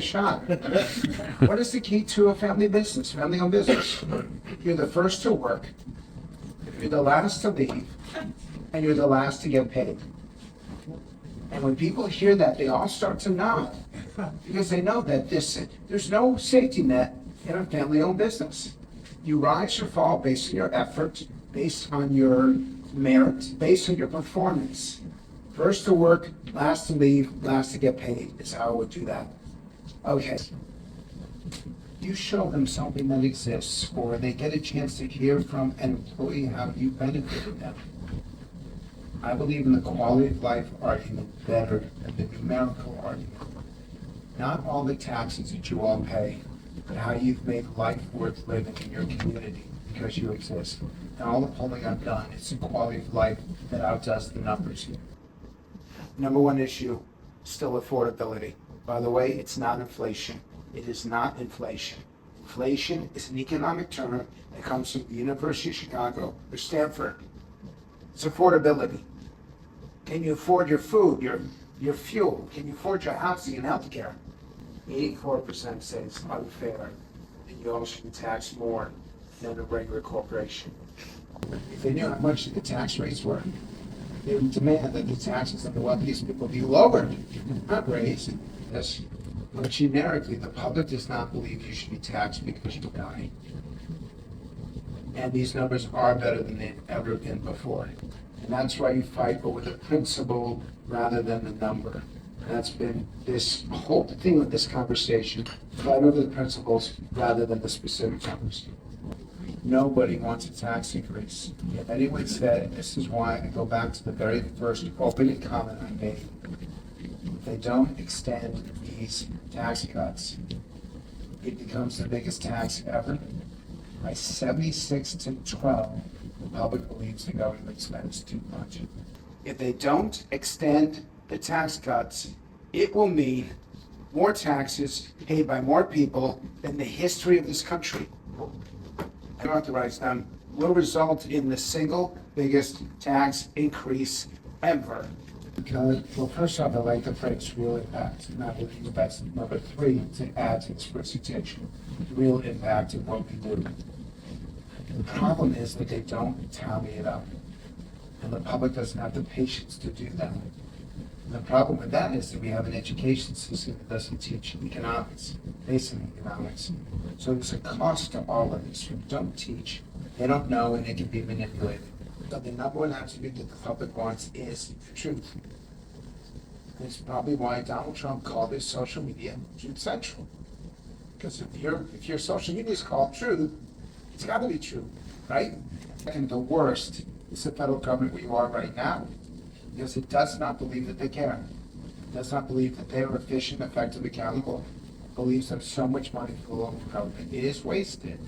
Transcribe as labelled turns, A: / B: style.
A: shot. What is the key to a family business, family-owned business? You're the first to work, you're the last to leave, and you're the last to get paid. And when people hear that, they all start to nod, because they know that there's no safety net in a family-owned business. You rise or fall based on your effort, based on your merit, based on your performance. First to work, last to leave, last to get paid is how I would do that. Okay. You show them something that exists, or they get a chance to hear from an employee how you benefited them. I believe in the quality of life argument better than the numerical argument. Not all the taxes that you all pay, but how you've made life worth living in your community because you exist. And all the polling I've done, it's the quality of life that outdoes the numbers here. Number one issue, still affordability. By the way, it's not inflation. It is not inflation. Inflation is an economic term that comes from the University of Chicago or Stanford. It's affordability. Can you afford your food, your fuel? Can you afford your housing and health care? 84% say it's unfair that you all should be taxed more than a regular corporation. If they knew how much the tax rates were, they would demand that the taxes of the wealthiest people be lowered, not raised. Yes. But generically, the public does not believe you should be taxed because you die. And these numbers are better than they've ever been before. And that's why you fight over the principle rather than the number. And that's been this whole thing with this conversation, fight over the principles rather than the specific numbers. Nobody wants a tax increase. If anyone said, and this is why I go back to the very first opening comment I made, if they don't extend these tax cuts, it becomes the biggest tax ever. By 76 to 12, the public believes the government spends too much. If they don't extend the tax cuts, it will mean more taxes paid by more people than the history of this country. Authorize them will result in the single biggest tax increase ever. Because, well, first off, I like the phrase real impact, and I believe that's number three to add to this presentation. Real impact of what we do. The problem is that they don't tally it up, and the public doesn't have the patience to do that. And the problem with that is that we have an education system that doesn't teach economics, basic economics. So there's a cost to all of this. We don't teach, they don't know, and it can be manipulated. So the number one attribute that the public wants is truth. That's probably why Donald Trump called his social media Truth Central. Because if your social media is called truth, it's got to be true, right? And the worst is the federal government where you are right now, because it does not believe that they care. It does not believe that they are efficient, effective, accountable. It believes there's so much money for the local government. It is wasted.